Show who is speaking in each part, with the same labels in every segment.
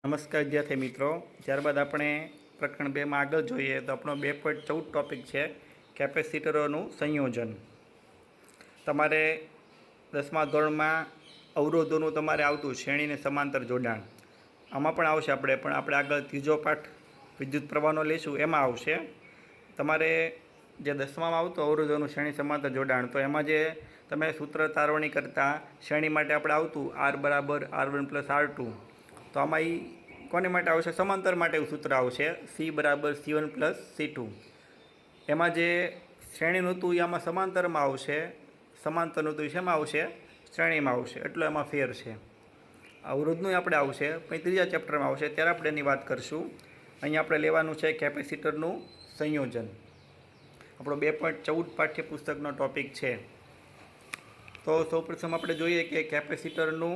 Speaker 1: નમસ્કાર વિદ્યાર્થી મિત્રો, ત્યારબાદ આપણે પ્રકરણ 2માં આગળ જોઈએ તો આપણો 2.14 ટોપિક છે કેપેસિટરોનું સંયોજન. તમારે 10મા ધોરણમાં અવરોધોનું તમારે આવતું શ્રેણીને સમાંતર જોડાણ, આમાં પણ આવશે. પણ આપણે આગળ ત્રીજો પાઠ વિદ્યુત પ્રવાહનો લઈશું, એમાં આવશે. તમારે જે 10મામાં આવતું અવરોધોનું શ્રેણી સમાંતર જોડાણ, તો એમાં જે તમે સૂત્ર તારવણી કરતા શ્રેણી માટે આપણે આવતું R બરાબર R1 પ્લસ R2, તો આમાં એ કોને માટે આવશે? સમાંતર માટે એવું સૂત્ર આવશે C બરાબર C1 પ્લસ C2. એમાં જે શ્રેણીનું હતું એ આમાં સમાંતરમાં આવશે, સમાંતરનું હતું શેમાં આવશે? શ્રેણીમાં આવશે. એટલો એમાં ફેર છે. અવરોધનું આપણે આવશે પણ ત્રીજા ચેપ્ટરમાં આવશે, ત્યારે આપણે એની વાત કરશું. અહીંયા આપણે લેવાનું છે કેપેસિટરનું સંયોજન. આપણો 2.14 પાઠ્યપુસ્તકનો ટોપિક છે. તો સૌપ્રથમ આપણે જોઈએ કે કેપેસિટરનું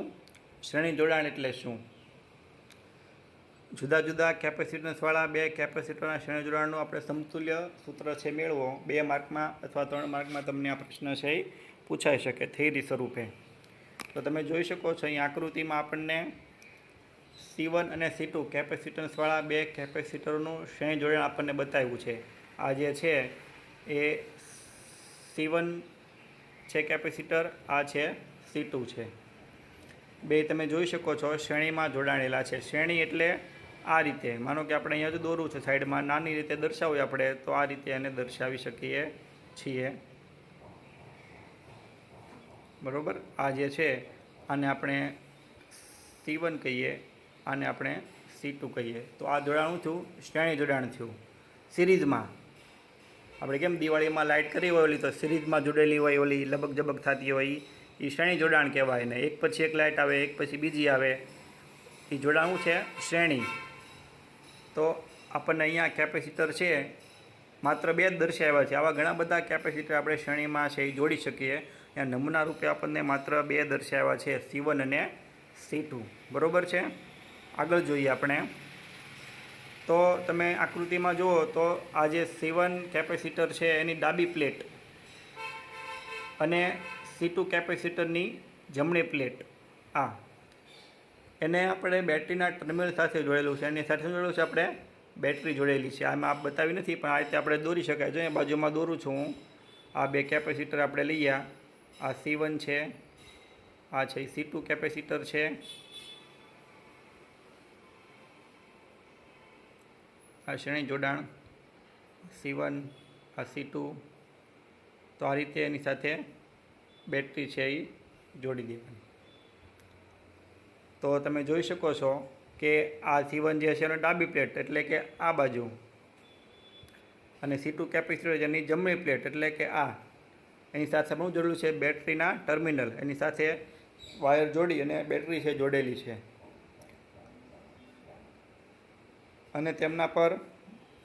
Speaker 1: શ્રેણી જોડાણ એટલે શું. જુદા જુદા કેપેસિટન્સવાળા બે કેપેસિટરના શ્રેણી જોડાણનું આપણે સમતુલ્ય સૂત્ર છે મેળવો. 2 માર્કમાં અથવા 3 માર્કમાં તમને આ પ્રશ્ન છે એ પૂછાઈ શકે થિયરી સ્વરૂપે. તો તમે જોઈ શકો છો અહીં આકૃતિમાં આપણને C1 અને C2 કેપેસિટન્સવાળા બે કેપેસિટરોનું શ્રેણી જોડાણ આપણને બતાવ્યું છે. આ જે છે એ C1 છે કેપેસિટર, આ છે C2 છે. બે તમે જોઈ શકો છો શ્રેણીમાં જોડાણેલા છે. શ્રેણી એટલે આ રીતે, માનો કે આપણે અહીંયા જ દોરું છે સાઈડમાં, નાની રીતે દર્શાવીએ આપણે તો આ રીતે એને દર્શાવી શકીએ છીએ. બરાબર? આ જે છે આને આપણે C1 કહીએ, આને આપણે C2 કહીએ. તો આ જોડાણ થયું, શ્રેણી જોડાણ થયું. સિરીઝમાં આપણે કેમ દિવાળીમાં લાઇટ કરી હોય ઓલી, તો સિરીઝમાં જોડેલી હોય, ઓલી લબક જબક થતી હોય, એ શ્રેણી જોડાણ કહેવાય. ને એક પછી એક લાઇટ આવે, એક પછી બીજી આવે, એ જોડાણ છે શ્રેણી. તો આપણને અહીંયા કેપેસિટર છે માત્ર 2 જ દર્શાવ્યા છે. આવા ઘણા બધા કેપેસિટર આપણે શ્રેણીમાં છે એ જોડી શકીએ. અહીંયા નમૂના રૂપે આપણને માત્ર 2 દર્શાવ્યા છે, C1 અને C2. બરાબર છે? આગળ જોઈએ આપણે. તો તમે આકૃતિમાં જુઓ તો આ જે C1 કેપેસિટર છે એની ડાબી પ્લેટ અને C2 કેપેસિટરની જમણી પ્લેટ, આ એને આપણે બેટરીના ટર્મિનલ સાથે જોડેલું છે. એની સાથે જોડેલું છે આપણે બેટરી જોડેલી છે. આમાં આપ બતાવી નથી પણ આ રીતે આપણે દોરી શકાય. જો અહીંયા બાજુમાં દોરું છું હું. આ બે કેપેસિટર આપણે લઈએ. આ C1 છે, આ છે C2 કેપેસિટર છે. આ શ્રેણી જોડાણ C1, આ C2. તો આ રીતે એની સાથે બેટરી છે એ જોડી દેવાની. તો તમે જોઈ શકો છો કે આ C1 જે છે એનો ડાબી પ્લેટ એટલે કે આ બાજુ, અને C2 કેપેસિટર જેની જમણી પ્લેટ એટલે કે આ, એની સાથે શું જોડેલું છે? બેટરીના ટર્મિનલ. એની સાથે વાયર જોડી અને બેટરી છે જોડેલી છે. અને તેમના પર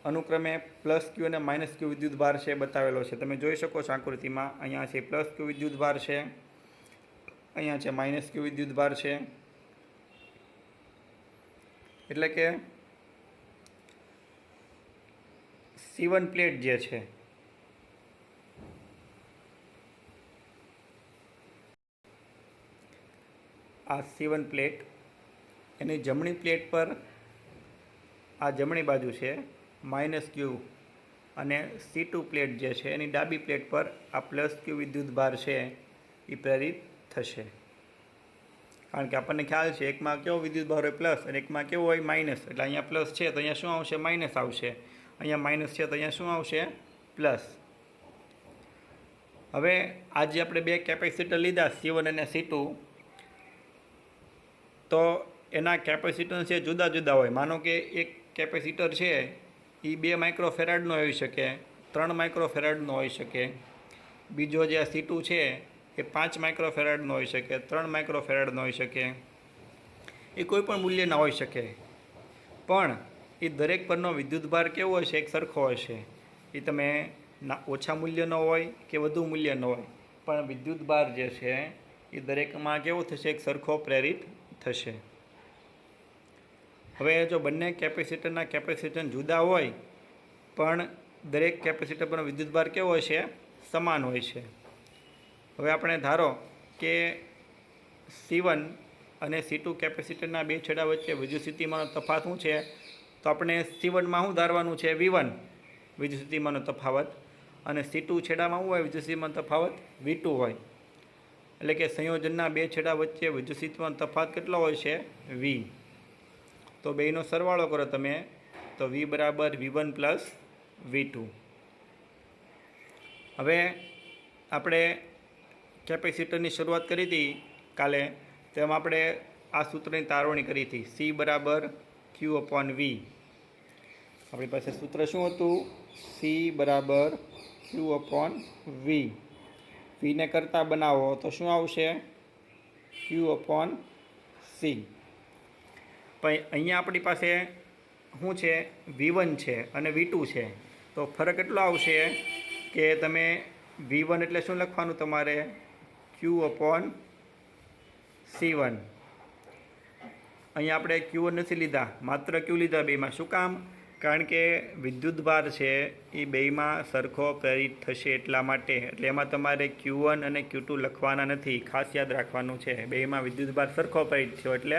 Speaker 1: અનુક્રમે +Q અને -Q વિદ્યુત ભાર છે બતાવેલો છે. તમે જોઈ શકો છો આકૃતિમાં. અહીંયા છે +Q વિદ્યુત ભાર છે, અહીંયા છે -Q વિદ્યુત ભાર છે. એટલે કે C1 પ્લેટ જે છે આ C1 પ્લેટ, એની જમણી પ્લેટ પર આ જમણી બાજુ છે -Q, અને C2 પ્લેટ જે છે એની ડાબી પ્લેટ પર આ +Q વિદ્યુત ભાર છે એ પ્રેરિત થશે. કારણ કે આપણને ખ્યાલ છે એકમાં કેવો વિદ્યુત ભાર હોય પ્લસ અને એકમાં કેવો હોય માઇનસ. એટલે અહીંયા પ્લસ છે તો અહીંયા શું આવશે? માઇનસ આવશે. અહીંયા માઇનસ છે તો અહીંયા શું આવશે? પ્લસ. હવે આજે આપણે બે કેપેસિટર લીધા C1 અને C2, તો એના કેપેસિટન્સ છે જુદા જુદા હોય. માનો કે એક કેપેસિટર છે એ 2 માઇક્રોફેરાડનો હોઈ શકે, 3 માઇક્રોફેરાડનો હોઈ શકે. બીજો જે C2 છે એ 5 માઇક્રોફેરાડનો હોઈ શકે, 3 માઇક્રોફેરાડનો હોઈ શકે. એ કોઈ પણ મૂલ્યના હોઈ શકે. પણ એ દરેક પરનો વિદ્યુતભાર કેવો હશે? એક સરખો હશે. એ તમે ઓછા મૂલ્યનો હોય કે વધુ મૂલ્યનો હોય, પણ વિદ્યુતભાર જે છે એ દરેકમાં કેવો થશે? એક સરખો પ્રેરિત થશે. હવે જો બંને કેપેસિટરના કેપેસિટન્સ જુદા હોય પણ દરેક કેપેસિટર પરનો વિદ્યુતભાર કેવો હશે? સમાન હોય છે. હવે આપણે ધારો કે C1 અને C2 કેપેસિટરના બે છેડા વચ્ચે વિદ્યુતસ્થિતિમાનનો તફાવત શું છે? તો આપણે C1માં શું ધારવાનું છે? V1 વિદ્યુતસ્થિતિમાનનો તફાવત, અને C2 છેડામાં શું હોય? વિદ્યુતસ્થિતિમાનનો તફાવત V2 હોય. એટલે કે સંયોજનના બે છેડા વચ્ચે વિદ્યુતસ્થિતિમાનનો તફાવત કેટલો હોય છે? V. તો બેયનો સરવાળો કરો તમે, તો V બરાબર V1 પ્લસ V2. હવે આપણે કેપેસિટરની શરૂઆત કરી હતી કાલે, તેમાં આપણે આ સૂત્રની તારવણી કરી હતી, C બરાબર Q/V. આપણી પાસે સૂત્ર શું હતું? C બરાબર Q/V. Vને કરતા બનાવો તો શું આવશે? Q/C. પણ અહીંયા આપણી પાસે શું છે? V1 છે અને V2 છે. તો ફરક એટલો આવશે કે તમે V1 એટલે શું લખવાનું તમારે? Q/C1. અહીંયા આપણે Q1 નથી લીધા, માત્ર Q લીધા બેમાં. શું કામ? કારણ કે વિદ્યુતભાર છે એ બેયમાં સરખો પ્રેરિત થશે એટલા માટે. એટલે એમાં તમારે Q1 અને Q2 લખવાના નથી, ખાસ યાદ રાખવાનું છે. બેયમાં વિદ્યુતભાર સરખો પ્રેરિત થયો એટલે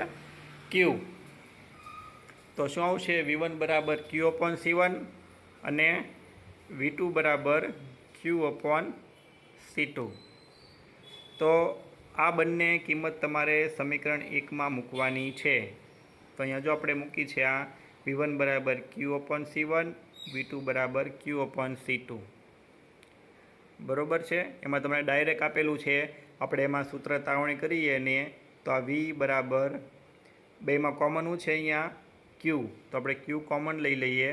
Speaker 1: Q. તો શું આવશે? V1 બરાબર Q/C1 અને V2 બરાબર Q/C2. તો આ બંને કિંમત તમારે સમીકરણ 1માં મૂકવાની છે. તો અહીંયા જો આપણે મૂકી છે આ V1 બરાબર Q/C1, V2 બરાબર Q/C2. બરોબર છે? એમાં તમને ડાયરેક્ટ આપેલું છે, આપણે એમાં સૂત્ર તારવણી કરીએ ને તો આ V બરાબર, બેમાં કોમન શું છે અહીંયા? Q. તો આપણે Q કોમન લઈ લઈએ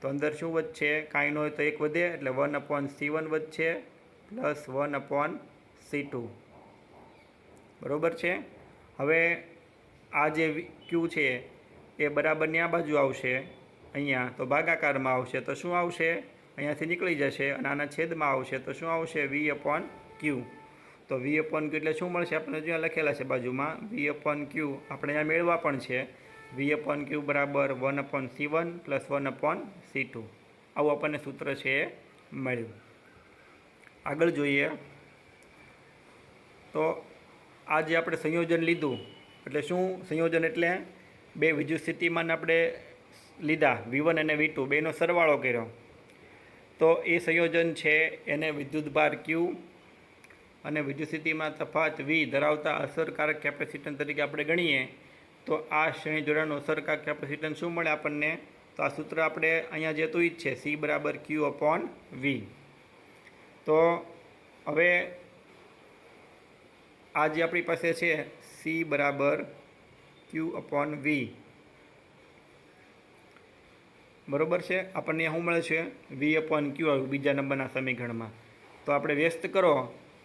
Speaker 1: તો અંદર શું વધશે? કાંઈ ન હોય તો 1 વધે, એટલે 1/C1 વધશે પ્લસ 1/C2. બરોબર છે? હવે આ જે Q છે એ બરાબરની આ બાજુ આવશે, અહીંયા તો ભાગાકારમાં આવશે. તો શું આવશે? અહીંયાથી નીકળી જશે અને આના છેદમાં આવશે. તો શું આવશે? V/Q. તો V/Q એટલે શું મળશે? આપણે જ્યાં લખેલા છે બાજુમાં V/Q. આપણે અહીંયા મેળવવા પણ છે. V/Q બરાબર 1/C1 પ્લસ 1/C2. આવું આપણને સૂત્ર છે એ મળ્યું. આગળ જોઈએ તો આ જે આપણે સંયોજન લીધું, એટલે શું સંયોજન? એટલે બે વિદ્યુત સ્થિતિમાન આપણે લીધા, V1 અને V2, બેનો સરવાળો કર્યો. તો એ સંયોજન છે એને વિદ્યુતભાર Q અને વિદ્યુત સ્થિતિમાન તફાવત V ધરાવતા અસરકારક કેપેસિટન્સ તરીકે આપણે ગણીએ. તો આ શ્રેણી જોડાણનું અસરકારક કેપેસિટન્સ શું મળે આપણને? તો આ સૂત્ર આપણે અહીંયા જે હતું જ છે, C બરાબર Q/V. તો હવે આ જે આપણી પાસે છે C બરાબર Q/V. બરોબર છે? આપણને શું મળે છે? V/Q આવ્યું બીજા નંબરના સમીકરણમાં. તો આપણે વ્યસ્ત કરો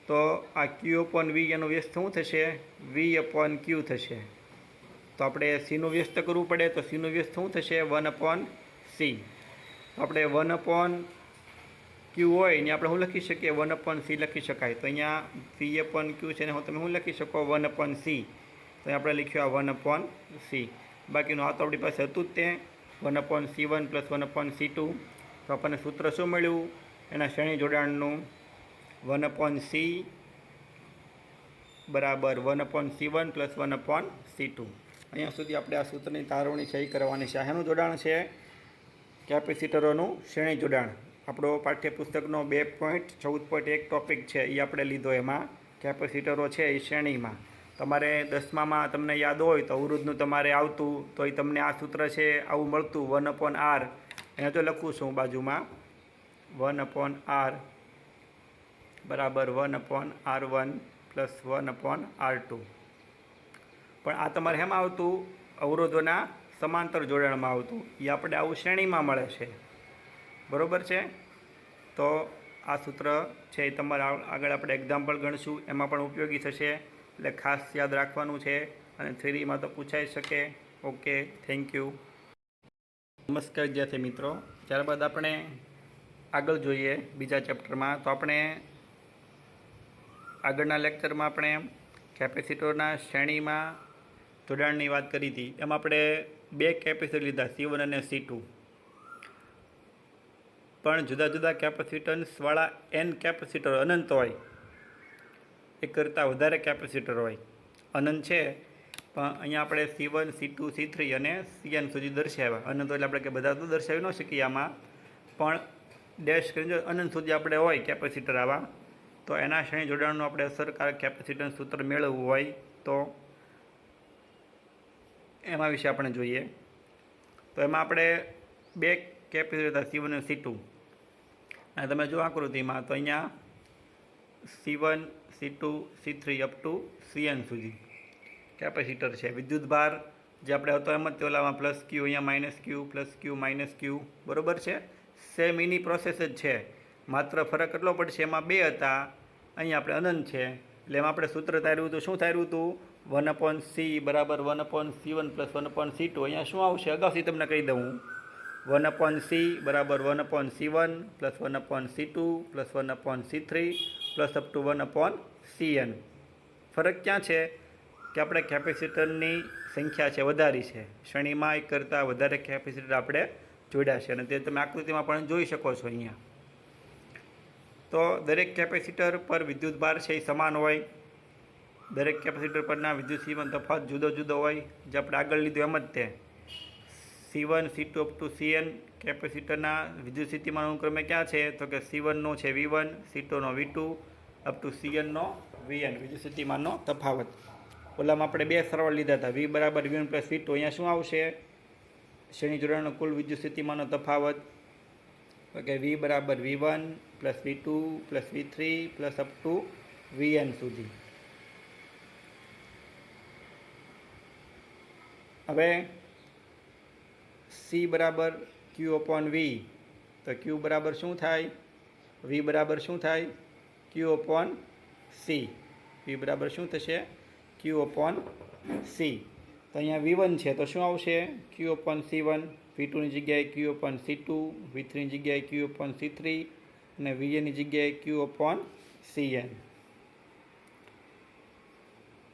Speaker 1: તો આ Q/V એનું વ્યસ્ત શું થશે? V/Q થશે. તો આપણે Cનું વ્યસ્ત કરવું પડે, તો Cનું વ્યસ્ત શું થશે? 1/C. તો આપણે 1/Q હોય ને આપણે શું લખી શકીએ? 1/C લખી શકાય. તો અહીંયા V/Q છે ને તમે શું લખી શકો? 1/C. તો આપણે લખ્યું આ 1/C. બાકીનું આ તો આપણી પાસે હતું જ તે 1/C1 પ્લસ 1/C2. તો આપણને સૂત્ર શું મળ્યું એના શ્રેણી જોડાણનું? 1/C બરાબર 1/C1 પ્લસ 1/C2. અહીંયા સુધી આપણે આ સૂત્રની તારવણી સહી કરવાની છે. શેનું જોડાણ છે? કેપેસિટરોનું શ્રેણી જોડાણ. આપણો પાઠ્યપુસ્તકનો 2.14.1 ટોપિક છે એ આપણે લીધો. એમાં કેપેસિટરો છે એ શ્રેણીમાં. તમારે 10મામાં તમને યાદ હોય તો અવરોધનું તમારે આવતું, તો એ તમને આ સૂત્ર છે આવું મળતું 1/R. અહીંયા તો લખું છું બાજુમાં 1/R બરાબર 1/R1 પ્લસ 1/R2. પણ આ તમારે શેમાં આવતું? અવરોધોના સમાંતર જોડાણમાં આવતું. એ આપણે આવું શ્રેણીમાં મળે છે. બરોબર છે? તો આ સૂત્ર છે એ તમારે આગળ આપણે એક્ઝામ્પલ ગણશું, એમાં પણ ઉપયોગી થશે. એટલે ખાસ યાદ રાખવાનું છે અને થિયરીમાં તો પૂછાઈ શકે. Okay, thank you. નમસ્કાર વિદ્યાર્થી મિત્રો. ત્યારબાદ આપણે આગળ જોઈએ બીજા ચેપ્ટરમાં. તો આપણે આગળના લેક્ચરમાં આપણે કેપેસિટરના શ્રેણીમાં જોડાણની વાત કરી હતી. એમાં આપણે 2 કેપેસિટર લીધા, C1 અને C2. પણ જુદા જુદા કેપેસિટન્સવાળા N કેપેસિટર અનંત હોય, એક કરતાં વધારે કેપેસિટર હોય. અનંત છે પણ અહીંયા આપણે C1 C2 C3 અને Cn સુધી દર્શાવ્યા. અનંત એટલે આપણે કે બધા તો દર્શાવી ન શકીએ આમાં, પણ ડેશ કરીને જો અનંત સુધી આપણે હોય કેપેસિટર આવા, તો એના શ્રેણી જોડાણનું આપણે અસરકારક કેપેસિટન્સ સૂત્ર મેળવવું હોય તો એમાં વિશે આપણે જોઈએ. તો એમાં આપણે બે કેપેસિટર હતા C1 અને C2, અને તમે જો આકૃતિમાં તો અહીંયા C1 C2 C3 up to Cn સુધી કેપેસિટર છે. વિદ્યુતભાર જે આપણે હતો એમ જ તે ઓલામાં પ્લસ ક્યુ, અહીંયા માઇનસ ક્યુ, પ્લસ ક્યુ, માઇનસ ક્યુ, બરાબર છે. સેમ એની પ્રોસેસ જ છે, માત્ર ફરક કેટલો પડશે, એમાં બે હતા, અહીંયા આપણે અનંત છે. એટલે એમાં આપણે સૂત્ર તાર્યું હતું, શું તાર્યું હતું? 1/c બરાબર 1/c1 પ્લસ 1/c2. અહીંયા શું આવશે અગાઉથી તમને કહી દઉં. 1/c બરાબર 1/c1 plus 1/c2 plus 1/c3 plus up to 1/cn. ફરક ક્યાં છે કે આપણે કેપેસિટરની સંખ્યા છે વધારી છે, શ્રેણીમાં એક કરતાં વધારે કેપેસિટર આપણે જોડ્યા છે, અને તે તમે આકૃતિમાં પણ જોઈ શકો છો. અહીંયા તો દરેક કેપેસિટર પર વિદ્યુતભાર છે એ સમાન હોય, દરેક કેપેસિટર પરના વિદ્યુત સ્થિતિમાન તફાવત જુદો જુદો હોય, જે આપણે આગળ લીધું એમ જ તે C1 C2 up to Cn કેપેસિટરના વિદ્યુત સ્થિતિમાન અનુક્રમે ક્યાં છે, તો કે C1નો છે V1, C2નો V2 અપ ટુ Cnનો Vn વિદ્યુત સ્થિતિમાનનો તફાવત. ઓલામાં આપણે બે સરવાળા લીધા હતા, V બરાબર V1 પ્લસ V2. અહીંયા શું આવશે? શ્રેણી જોડાણનો કુલ વિદ્યુત સ્થિતિમાનનો તફાવત, તો કે V બરાબર V1 plus V2 plus V3 plus up to Vn સુધી. હવે C બરાબર Q અપોન V, તો Q બરાબર શું થાય? V બરાબર શું થાય? Q upon C. V બરાબર શું થશે? Q upon C. તો અહીંયા V1 છે તો શું આવશે? Q અપોન C1, V2ની જગ્યાએ Q અપોન C2, V3ની જગ્યાએ Q અપોન C3 અને Vnની જગ્યાએ Q અપોન Cn.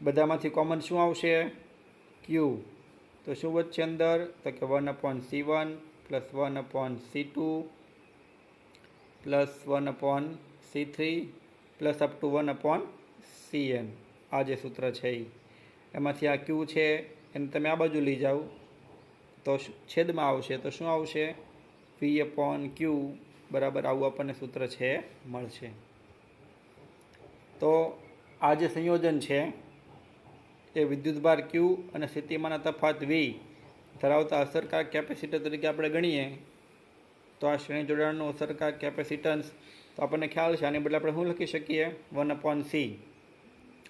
Speaker 1: બધામાંથી કોમન શું આવશે? Q. તો શું વધશે અંદર? તો કે 1/C1 plus 1/C2 plus 1/C3 plus up to 1/Cn. આ જે સૂત્ર છે એમાંથી આ Q છે એને તમે આ બાજુ લઈ જાઓ તો છેદમાં આવશે, તો શું આવશે? V/Q બરાબર આવું આપણને સૂત્ર છે મળશે. તો આ જે સંયોજન છે એ વિદ્યુતભાર Q અને સ્થિતિમાનના તફાવત V ધરાવતા અસરકારક કેપેસિટર તરીકે આપણે ગણીએ તો આ શ્રેણી જોડાણનું અસરકારક કેપેસિટન્સ, તો આપણને ખ્યાલ છે આની બદલે આપણે શું લખી શકીએ? 1/C.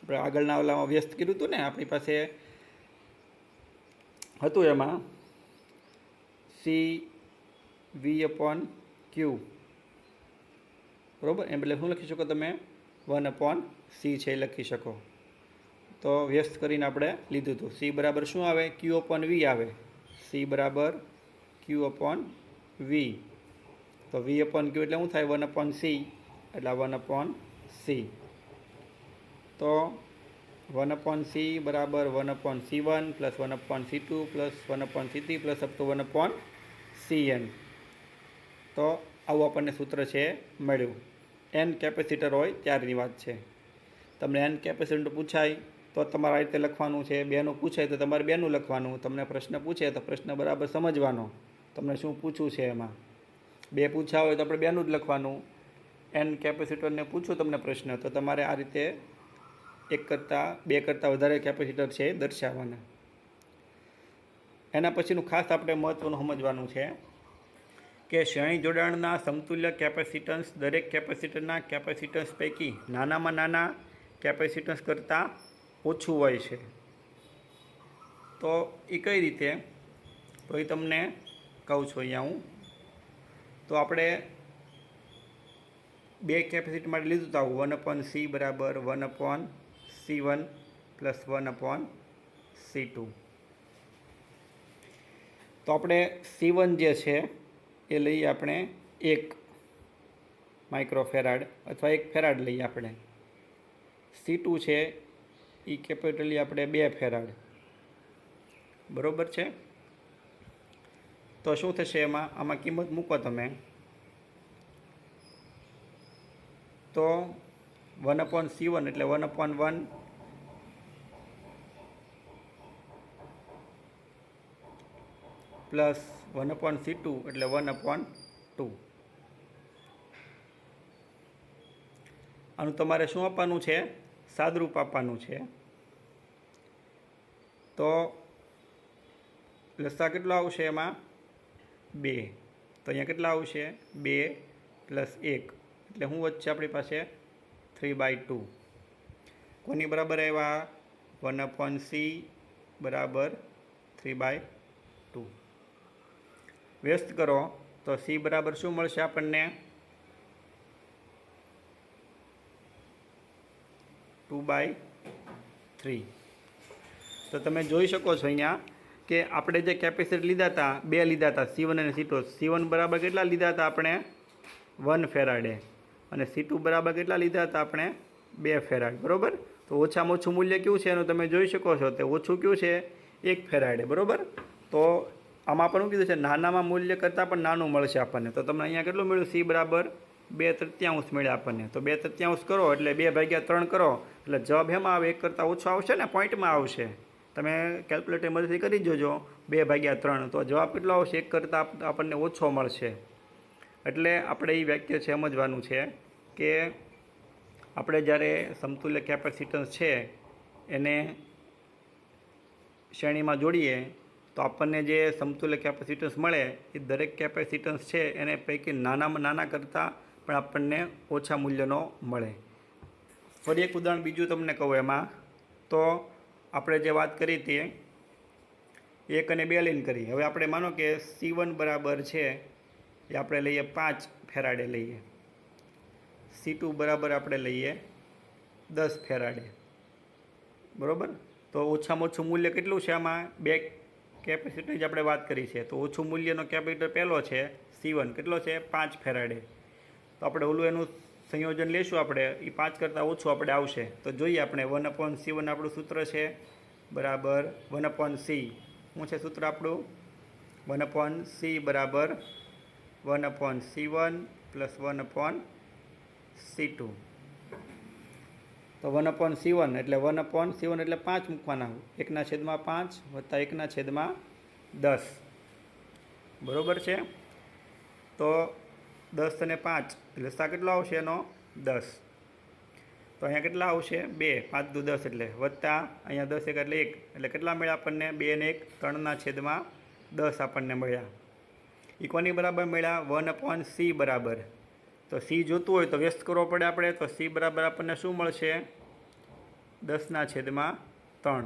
Speaker 1: આપણે આગળના ઓલામાં વ્યસ્ત કર્યું હતું ને, આપણી પાસે હતું એમાં C V/Q, બરાબર. એ બદલે શું લખી શકો તમે? 1/C છે એ લખી શકો. તો વ્યસ્ત કરીને આપણે લીધું હતું. C બરાબર શું આવે? Q અપોન V આવે. C બરાબર Q અપોન V. તો V અપોન Q એટલે શું થાય? 1/C એટલે 1/C. તો 1/C બરાબર 1/C1 plus 1/C2 plus 1/C3 plus up to 1/Cn. તો આવું આપણને સૂત્ર છે મળ્યું. n કેપેસિટર હોય ત્યારની વાત છે. તમને n કેપેસિટર પૂછાય તો તમારે આ રીતે લખવાનું છે, બેનું પૂછાય તો તમારે બેનું લખવાનું, તમને પ્રશ્ન પૂછે તો પ્રશ્ન બરાબર સમજવાનો, તમને શું પૂછવું છે એમાં. બે પૂછા હોય તો આપણે બેનું જ લખવાનું. n કેપેસિટરને પૂછું તમને પ્રશ્ન તો તમારે આ રીતે બે કરતાં વધારે કેપેસિટર છે દર્શાવવાના. એના પછીનું ખાસ આપણે મહત્ત્વનું સમજવાનું છે કે શ્રેણી જોડાણના સમતુલ્ય કેપેસિટન્સ દરેક કેપેસિટરના કેપેસિટન્સ પૈકી નાનામાં નાના કેપેસિટન્સ કરતાં ઓછું હોય છે. તો એ કઈ રીતે? તો એ તમને કહું છું અહીંયા હું. તો આપણે બે કેપેસિટર માટે લીધું હતું 1/C બરાબર 1/C1 પ્લસ 1/C2. તો આપણે C1 જે છે એ લઈએ આપણે 1 માઇક્રોફેરાડ અથવા 1 ફેરાડ લઈએ આપણે. C2 છે એ કેપિટલ લઈએ આપણે 2 ફેરાડ, બરાબર છે. તો શું થશે આમાં કિંમત મૂકો તમે તો 1/C1 એટલે 1/1 પ્લસ 1/C2 એટલે 1/2. આનું તમારે શું આપવાનું છે? સાદરૂપ આપવાનું છે. તો લસા કેટલો આવશે એમાં? 2. તો અહીંયા કેટલા આવશે? 2 + 1 એટલે શું વચ્ચે આપણી પાસે 3/2. કોની બરાબર આવ્યા? 1/C બરાબર 3/2. વ્યસ્ત કરો તો C બરાબર શું મળશે આપણને? 2/3. તો તમે જોઈ શકો છો અહીંયા કે આપણે જે કેપેસિટર લીધા હતા, 2 લીધા હતા, C1 અને C2. C1 બરાબર કેટલા લીધા હતા આપણે? 1 ફેરાડે. અને C2 બરાબર કેટલા લીધા હતા આપણે? 2 ફેરાડ. બરાબર. તો ઓછામાં ઓછું મૂલ્ય કયું છે એનું તમે જોઈ શકો છો. તે ઓછું કયું છે? 1 ફેરાડે. બરાબર. તો આમાં પણ શું કીધું છે? નાનામાં મૂલ્ય કરતાં પણ નાનું મળશે આપણને. તો તમને અહીંયા કેટલું મળ્યું? C બરાબર 2/3 મળ્યા આપણને. તો 2/3 કરો એટલે 2/3 કરો એટલે જવાબ એમાં આવે? 1 કરતાં ઓછો આવશે ને, પોઈન્ટમાં આવશે. તમે કેલ્ક્યુલેટર મદદથી કરી જોજો. 2/3 તો જવાબ કેટલો આવશે? 1 કરતાં આપણને ઓછો મળશે. એટલે આપણે એ વાક્ય છે સમજવાનું છે કે આપણે જ્યારે સમતુલ્ય કેપેસિટન્સ છે એને શ્રેણીમાં જોડીએ તો આપણને જે સમતુલ્ય કેપેસિટન્સ મળે એ દરેક કેપેસિટન્સ છે એને પૈકી નાનામાં નાના કરતાં પણ આપણને ઓછા મૂલ્યનો મળે. ફરી એક ઉદાહરણ બીજું તમને કહું એમાં. તો આપણે જે વાત કરી હતી 1 અને 2 લઈને કરી. હવે આપણે માનો કે C1 બરાબર છે એ આપણે લઈએ 5 ફેરાડે લઈએ. C2 બરાબર આપણે લઈએ 10 ફેરાડે. બરાબર. તો ઓછામાં ઓછું મૂલ્ય કેટલું છે આમાં? 2 કેપેસિટરની જ આપણે વાત કરી છે. તો ઓછું મૂલ્યનો કેપેસિટર પહેલો છે C1. કેટલો છે? 5 ફેરાડે. તો આપણે ઓલું એનું સંયોજન લેશું આપણે, એ 5 કરતાં ઓછું આપણે આવશે. તો જોઈએ આપણે 1/C1 આપણું સૂત્ર છે બરાબર 1/C. શું છે સૂત્ર આપણું? 1/C બરાબર 1/C1 + 1/C2. તો 1/C1 એટલે 1/C1 એટલે 5 મૂકવાના. 1/5 વત્તા 1/10. બરાબર છે. તો 10 અને 5 એટલે લસા કેટલો આવશે એનો? 10. તો અહીંયા કેટલા આવશે? 2. 5 દુ 10 એટલે વત્તા અહીંયા 10 1 એટલે 1 એટલે કેટલા મળ્યા આપણને? 2 અને 1 3/10 આપણને મળ્યા. એ કોની બરાબર મળ્યા? 1/C બરાબર. તો C જોતું હોય તો વ્યસ્ત કરવો પડે આપણે. તો C બરાબર આપણને શું મળશે? 10/3.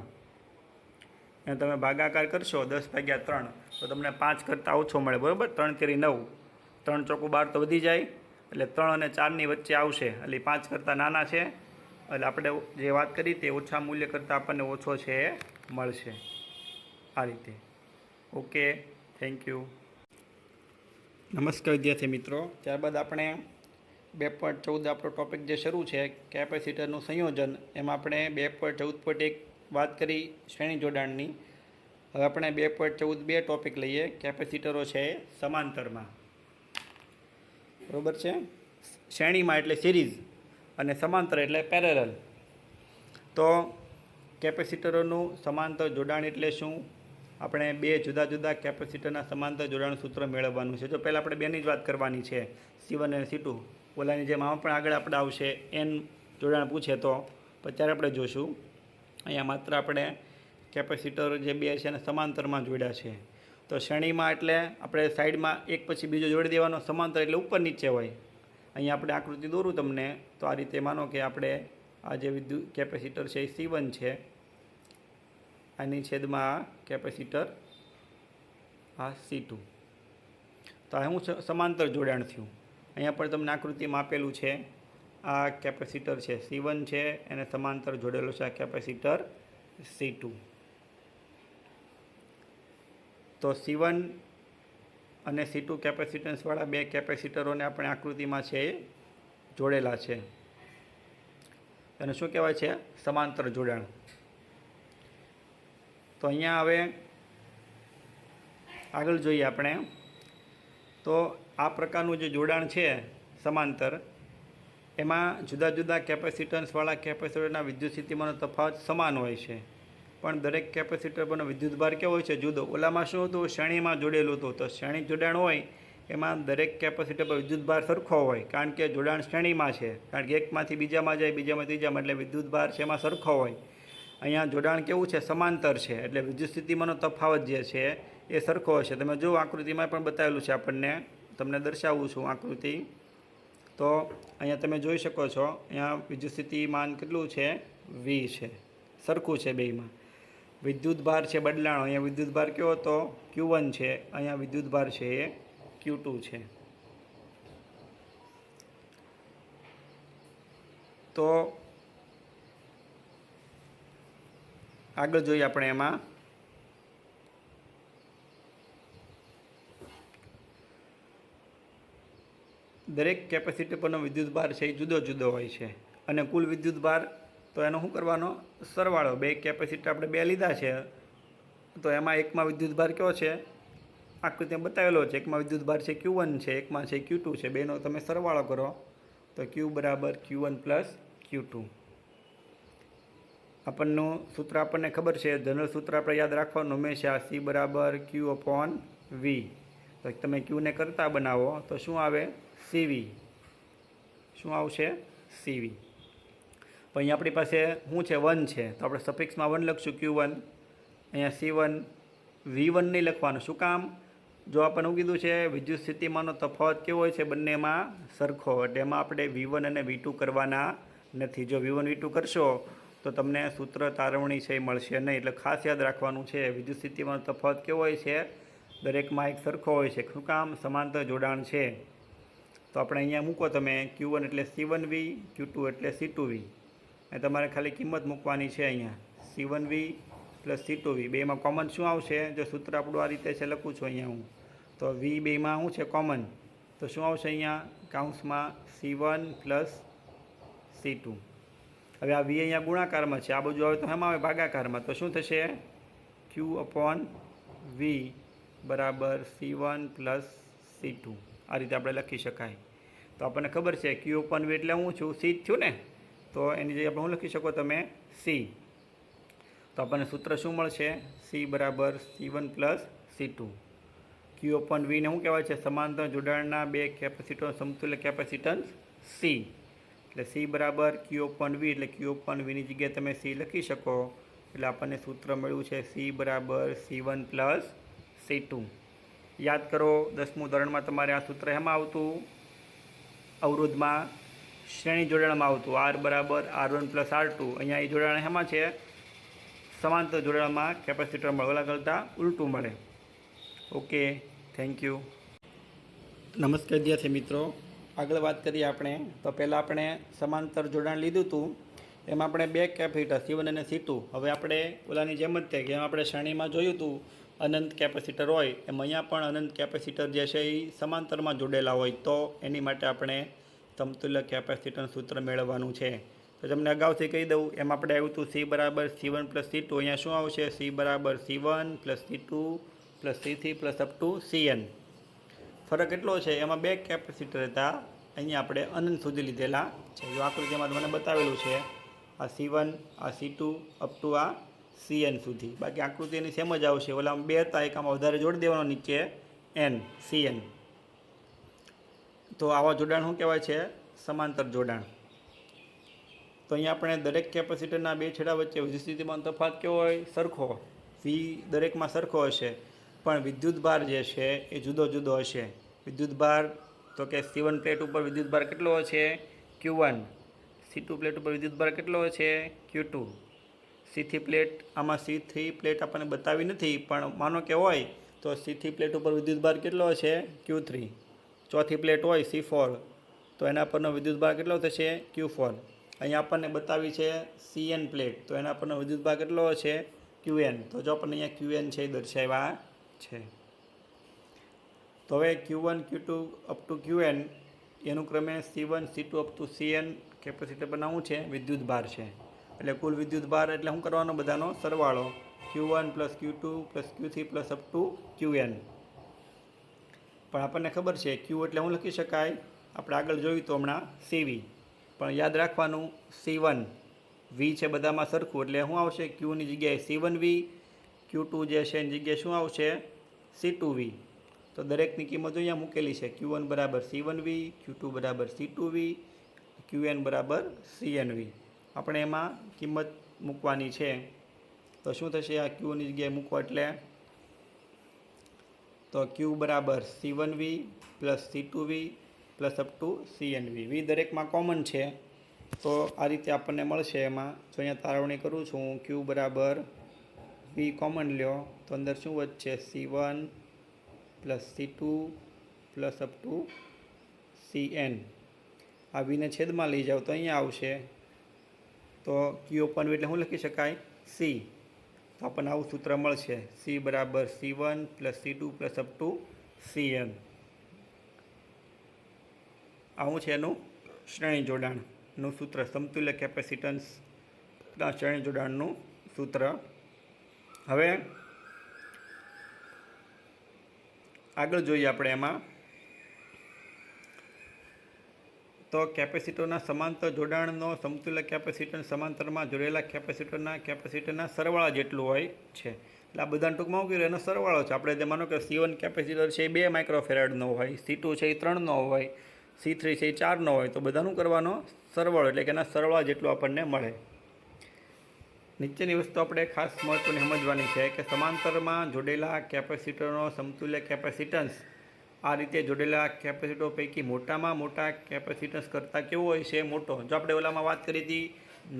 Speaker 1: અને તમે ભાગાકાર કરશો 10/3 તો તમને 5 કરતાં ઓછો મળે. બરાબર. 3 તેરી 9, 3 ચોકું 12 તો વધી જાય એટલે 3 અને 4ની વચ્ચે આવશે. એટલે 5 કરતાં નાના છે. એટલે આપણે જે વાત કરી તે ઓછા મૂલ્ય કરતાં આપણને ઓછો છે એ મળશે. આ રીતે. Okay, thank you. નમસ્કાર વિદ્યાર્થી મિત્રો. ત્યારબાદ આપણે 2.14 આપણો ટૉપિક જે શરૂ છે કેપેસિટરનું સંયોજન, એમાં આપણે 2.14.1 વાત કરી શ્રેણી જોડાણની. હવે આપણે 2.14.2 ટૉપિક લઈએ. કેપેસિટરો છે સમાંતરમાં. બરાબર છે. શ્રેણીમાં એટલે સિરીઝ અને સમાંતર એટલે પેરેલલ. તો કેપેસિટરોનું સમાંતર જોડાણ એટલે શું? આપણે 2 જુદા જુદા કેપેસિટરના સમાંતર જોડાણ સૂત્ર મેળવવાનું છે. જો પહેલાં આપણે 2ની જ વાત કરવાની છે, C1 અને C2. ઓલાની જેમ આમાં પણ આગળ આપણે આવશે N જોડાણ પૂછે તો ત્યારે આપણે જોઈશું. અહીંયા માત્ર આપણે કેપેસિટર જે 2 છે એને સમાંતરમાં જોડ્યા છે. તો શ્રેણીમાં એટલે આપણે સાઈડમાં એક પછી બીજો જોડી દેવાનો. સમાંતર એટલે ઉપર નીચે હોય. અહીંયા આપણે આકૃતિ દોરું તમને. તો આ રીતે માનો કે આપણે આ જે વિદ્યુત કેપેસિટર છે એ C1 છે, આની છેદમાં આ કેપેસિટર આ C2. તો આ શું સમાંતર જોડાણ થયું. અહીંયા પણ તમને આકૃતિમાં આપેલું છે. આ કેપેસિટર છે C1 છે એને સમાંતર જોડેલો છે આ કેપેસિટર C2. તો C1 અને C2 કેપેસિટન્સવાળા 2 કેપેસિટરોને આપણે આકૃતિમાં છે એ જોડેલા છે. એને શું કહેવાય છે? સમાંતર જોડાણ. તો અહીંયા હવે આગળ જોઈએ આપણે. તો આ પ્રકારનું જે જોડાણ છે સમાંતર, એમાં જુદા જુદા કેપેસિટન્સવાળા કેપેસિટરના વિદ્યુત સ્થિતિમાનનો તફાવત સમાન હોય છે. પણ દરેક કેપેસિટર પરનો વિદ્યુતભાર કેવો હોય છે? જુદો. ઓલામાં શું હતું? શ્રેણીમાં જોડેલું હતું. તો શ્રેણી જોડાણ હોય એમાં દરેક કેપેસિટર પર વિદ્યુતભાર સરખો હોય, કારણ કે જોડાણ શ્રેણીમાં છે. કારણ કે એકમાંથી બીજામાં જાય, બીજામાં ત્રીજામાં, એટલે વિદ્યુતભાર છે એમાં સરખો હોય. અહીંયા જોડાણ કેવું છે? સમાંતર છે, એટલે વિદ્યુત સ્થિતિમાંનો તફાવત જે છે એ સરખો હશે. તમે જો આકૃતિમાં પણ બતાવેલું છે, આપણને તમને દર્શાવું છું આકૃતિ. તો અહીંયા તમે જોઈ શકો છો, અહીંયા વિદ્યુત સ્થિતિમાન કેટલું છે? V છે. સરખું છે બેયમાં. વિદ્યુતભાર છે બદલાણો. અહીંયા વિદ્યુતભાર કેવો હતો? Q1 છે. અહીંયા વિદ્યુતભાર છે એ Q2 છે. તો આગળ જોઈએ આપણે એમાં. દરેક કેપેસિટર પરનો વિદ્યુતભાર છે એ જુદો જુદો હોય છે, અને કુલ વિદ્યુતભાર તો એનો શું કરવાનો? સરવાળો. બે કેપેસિટર આપણે બે લીધા છે, તો એમાં એકમાં વિદ્યુતભાર કયો છે? આકૃતિમાં બતાવેલો છે. એકમાં વિદ્યુતભાર છે Q1 છે, એકમાં છે Q2 છે. બેનો તમે સરવાળો કરો તો Q બરાબર Q1 પ્લસ Q2. આપણનું સૂત્ર આપણને ખબર છે, જનરલ સૂત્ર આપણે યાદ રાખવાનું હંમેશા, C બરાબર Q અપોન V. તો તમે Qને કરતા બનાવો તો શું આવે? CV. શું આવશે? CV. પણ અહીંયા આપણી પાસે શું છે? 1 છે, તો આપણે સફિક્સમાં 1 લખશું Q1. અહીંયા C1. V1 નહીં લખવાનું. શું કામ? જો આપણને શું કીધું છે? વિદ્યુત સ્થિતિમાંનો તફાવત કેવો હોય છે? બંનેમાં સરખો. એટલે એમાં આપણે V1 અને V2 કરવાના નથી. જો V1 V2 કરશો તો તમને સૂત્ર તારવણી છે એ મળશે નહીં. એટલે ખાસ યાદ રાખવાનું છે, વિદ્યુત સ્થિતિમાંનો તફાવત કેવો હોય છે? દરેકમાં એક સરખો હોય છે. શું કામ? સમાંતર જોડાણ છે. તો આપણે અહીંયા મૂકો તમે, Q1 એટલે C1V, Q2 એટલે C2V. અને તમારે ખાલી કિંમત મૂકવાની છે અહીંયા, C1V પ્લસ C2V. બેમાં કોમન શું આવશે? જો સૂત્ર આપણું આ રીતે છે, લખું છું અહીંયા હું, તો V બેમાં શું છે? કોમન. તો શું આવશે અહીંયા? કાઉન્સમાં C1 પ્લસ C2. હવે આ V અહીંયા ગુણાકારમાં છે, આ બાજુ આવે તો એમાં આવે ભાગાકારમાં. તો શું થશે? Q અપોન V બરાબર C1 પ્લસ C2. આ રીતે આપણે લખી શકાય. તો આપણને ખબર છે Q અપોન V એટલે હું છું? C જ થયું ને? તો એની જગ્યાએ આપણે શું લખી શકો તમે? C. તો આપણને સૂત્ર શું મળશે? C બરાબર C1 plus C2. Q upon V ને શું કહેવાય છે? સમાંતર જોડાણના બે કેપેસિટર સમતુલ્ય કેપેસિટન્સ C. એટલે C બરાબર Q અપોન V, એટલે Q અપોન Vની જગ્યાએ તમે C લખી શકો. એટલે આપણને સૂત્ર મળ્યું છે C બરાબર C1 પ્લસ C2. યાદ કરો, 10મું ધોરણમાં તમારે આ સૂત્ર એમાં આવતું? અવરોધમાં શ્રેણી જોડાણમાં આવતું. R બરાબર R1 પ્લસ R2. અહીંયા એ જોડાણ એમાં છે? સમાંતર જોડાણમાં કેપેસિટર મળે, ઓલા કરતાં ઉલટું મળે. Okay, thank you. નમસ્કાર વિદ્યાર્થી મિત્રો, આગળ વાત કરીએ આપણે. તો પહેલાં આપણે સમાંતર જોડાણ લીધું હતું, એમાં આપણે બે કેપેસિટર C1 અને C2. હવે આપણે ઓલાની જેમ જ છે કે એમ આપણે શ્રેણીમાં જોયું હતું અનંત કેપેસિટર હોય, એમ અહીંયા પણ અનંત કેપેસિટર જે છે એ સમાંતરમાં જોડેલા હોય. તો એની માટે આપણે સમતુલ્ય કેપેસિટર સૂત્ર મેળવવાનું છે. તો તમને અગાઉથી કહી દઉં, એમ આપણે આવ્યું હતું C બરાબર C1 પ્લસ C2. અહીંયા શું આવશે? C બરાબર C1 plus C2 plus C3 plus up to Cn. ફરક એટલો છે, એમાં બે કેપેસિટર હતા, અહીંયા આપણે અનંત સુધી લીધેલા છે. જો આકૃતિમાં તમને બતાવેલું છે, આ C1, આ C2 અપ ટુ આ Cn સુધી. બાકી આકૃતિની સેમ જ આવશે. ઓલામાં બે હતા, એક આમાં વધારે જોડી દેવાનો, નીચે N, Cn. તો આવા જોડાણ શું કહેવાય છે? સમાંતર જોડાણ. તો અહીંયા આપણે દરેક કેપેસિટરના બે છેડા વચ્ચે વિદ્યુત સ્થિતિમાન તફાવત કેવો હોય? સરખો. V દરેકમાં સરખો હશે, પણ વિદ્યુતભાર જે છે એ જુદો જુદો હશે. વિદ્યુતભાર તો કે C1 પ્લેટ ઉપર વિદ્યુતભાર કેટલો હશે? Q1. C2 પ્લેટ ઉપર વિદ્યુતભાર કેટલો હશે? Q2. C3 પ્લેટ, આમાં C3 પ્લેટ આપણને બતાવી નથી, પણ માનો કે હોય તો C3 પ્લેટ ઉપર વિદ્યુતભાર કેટલો હશે? Q3. ચોથી પ્લેટ હોય C4, તો એના પરનો વિદ્યુતભાર કેટલો થશે? Q4. અહીંયા આપણને બતાવી છે Cn પ્લેટ, તો એના પરનો વિદ્યુતભાર કેટલો હશે? Qn. તો જો આપણને અહીંયા Qn છે એ દર્શાવ્યા છે. તો હવે Q1, Q2 up to Qn એનું ક્રમે C1, C2 up to Cn capacitor બનાવવું છે, વિદ્યુતભાર છે. એટલે કુલ વિદ્યુતભાર એટલે શું કરવાનો? બધાનો સરવાળો. Q1 plus Q2 plus Q3 plus up to Qn. પણ આપણને ખબર છે Q એટલે શું લખી શકાય? આપણે આગળ જોયું તો હમણાં CV. પણ યાદ રાખવાનું C1. વી છે બધામાં સરખું એટલે શું આવશે? ક્યુની જગ્યાએ C1V, Q2 જે છે એની જગ્યાએ શું આવશે? C2V. તો દરેકની કિંમત અહીંયા મૂકેલી છે. Q1 બરાબર C1V, Q2 બરાબર C2V, Qn બરાબર CnV. આપણે એમાં કિંમત મૂકવાની છે. તો શું થશે? આ Qની જગ્યાએ મૂકો એટલે તો Q બરાબર C1V plus C2V plus up to CnV. વી દરેકમાં કોમન છે તો આ રીતે આપણને મળશે. એમાં જો અહીંયા તારવણી કરું છું હું, Q બરાબર વી કોમન લ્યો તો અંદર શું વધશે? C1 plus C2 plus up to Cn. આ વીને છેદમાં લઈ જાઓ તો અહીંયા આવશે. તો Q ઓપન વી એટલે શું લખી શકાય? C. તો આપણને આવું સૂત્ર મળશે. C બરાબર C1 plus C2 plus up to Cn. આવું છે એનું શ્રેણી જોડાણનું સૂત્ર, સમતુલ્ય કેપેસિટન્સના શ્રેણી જોડાણનું સૂત્ર. હવે આગળ જોઈએ આપણે એમાં. તો કેપેસિટરના સમાંતર જોડાણનો સમતુલ્ય કેપેસિટન્સ સમાંતરમાં જોડેલા કેપેસિટરના સરવાળા જેટલું હોય છે. એટલે આ બધાને ટૂંકમાં શું કર્યું? એનો સરવાળો છે. આપણે માનો કે C1 કેપેસિટર છે એ 2 માઇક્રોફેરાડનો હોય, C2 છે એ 3નો હોય, C3 છે એ 4નો હોય. તો બધાનું કરવાનો સરવાળો એટલે કે એના સરવાળા જેટલું આપણને મળે. નીચેની વસ્તુ આપણે ખાસ મહત્ત્વની સમજવાની છે કે સમાંતરમાં જોડેલા કેપેસિટરનો સમતુલ્ય કેપેસિટન્સ આ રીતે જોડેલા કેપેસિટરો પૈકી મોટામાં મોટા કેપેસિટન્સ કરતાં કેવો હોય છે? મોટો. જો આપણે ઓલામાં વાત કરી હતી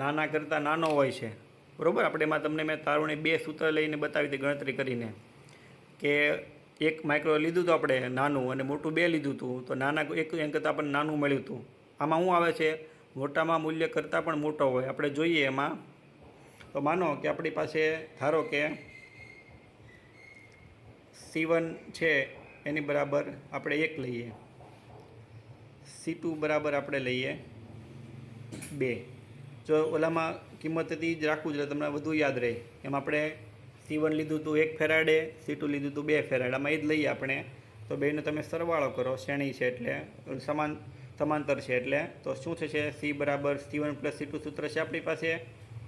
Speaker 1: નાના કરતાં નાનો હોય છે, બરાબર. આપણે એમાં તમને મેં તારવણી 2 સૂત્ર લઈને બતાવી હતી ગણતરી કરીને કે 1 માઇક્રો લીધું હતું આપણે નાનું અને મોટું 2 લીધું હતું. તો નાના એક કરતાં આપણને નાનું મળ્યું હતું. આમાં શું આવે છે? મોટામાં મૂલ્ય કરતાં પણ મોટો હોય. આપણે જોઈએ એમાં. તો માનો કે આપણી પાસે ધારો કે C1 છે એની બરાબર આપણે 1 લઈએ, C2 બરાબર આપણે લઈએ 2. જો ઓલામાં કિંમત હતી જ રાખવું એટલે તમને વધુ યાદ રહે. એમ આપણે C1 લીધું હતું 1 ફેરાડે, C2 લીધું હતું 2 ફેરાડે. આમાં એ જ લઈએ આપણે. તો બેનો તમે સરવાળો કરો, શ્રેણી છે એટલે સમાંતર છે એટલે. તો શું થશે? C બરાબર C1 પ્લસ C2 સૂત્ર છે આપણી પાસે.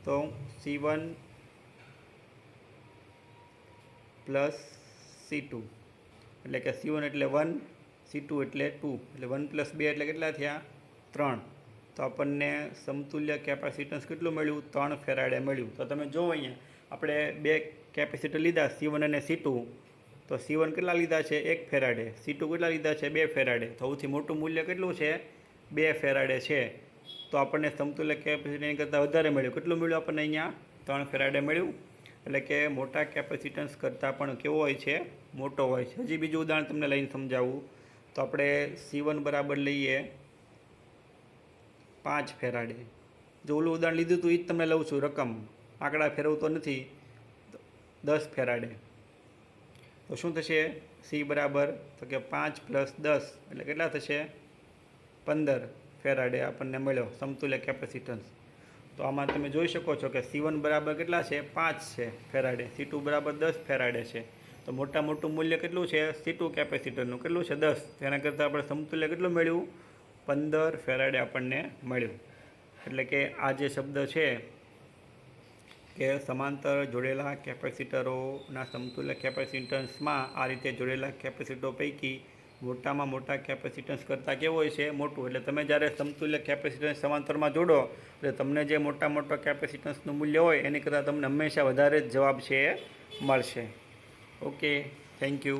Speaker 1: તો C1 પ્લસ C2 એટલે કે C1 એટલે 1, C2 એટલે 2, એટલે 1 પ્લસ 2 એટલે કેટલા થયા? 3. તો આપણને સમતુલ્ય કેપેસિટન્સ કેટલું મળ્યું? 3 ફેરાડે મળ્યું. તો તમે જુઓ અહીંયા આપણે 2 કેપેસિટર લીધા C1 અને C2. તો C1 કેટલા લીધા છે? 1 ફેરાડે. C2 કેટલા લીધા છે? 2 ફેરાડે. સૌથી મોટું મૂલ્ય કેટલું છે? 2 ફેરાડે છે. તો આપણને સમતુલ્ય કેપેસિટર એની કરતાં વધારે મળ્યું. કેટલું મળ્યું આપણને અહીંયા? 3 ફેરાડે મળ્યું. એટલે કે મોટા કેપેસિટન્સ કરતાં પણ કેવો હોય છે? મોટો હોય છે. હજી બીજું ઉદાહરણ તમને લઈને સમજાવું. તો આપણે C1 બરાબર લઈએ 5 ફેરાડે. જો ઓલું ઉદાહરણ લીધું હતું એ જ તમને લઉં છું રકમ, આંકડા ફેરવતો નથી. 10 ફેરાડે. તો શું થશે? C બરાબર તો કે 5 પ્લસ 10 એટલે કેટલા થશે? 15 ફેરાડે આપણને મળ્યો સમતુલ્ય કેપેસિટન્સ. તો આમાં તમે જોઈ શકો છો કે C1 બરાબર કેટલા છે? 5 છે ફેરાડે. C2 બરાબર 10 ફેરાડે છે. તો મોટું મૂલ્ય કેટલું છે? C2 કેપેસિટરનું કેટલું છે? 10. તેના કરતાં આપણે સમતુલ્ય કેટલું મળ્યું? 15 ફેરાડે આપણને મળ્યું. એટલે કે આ જે શબ્દ છે કે સમાંતર જોડેલા કેપેસિટરોના સમતુલ્ય કેપેસિટન્સમાં આ રીતે જોડેલા કેપેસિટરો પૈકી મોટામાં મોટા કેપેસિટન્સ કરતાં કેવું હોય છે? મોટું. એટલે તમે જ્યારે સમતુલ્ય કેપેસિટન્સ સમાંતરમાં જોડો એટલે તમને જે મોટા કેપેસિટન્સનું મૂલ્ય હોય એની કરતાં તમને હંમેશા વધારે જ જવાબ છે એ મળશે. Okay, thank you.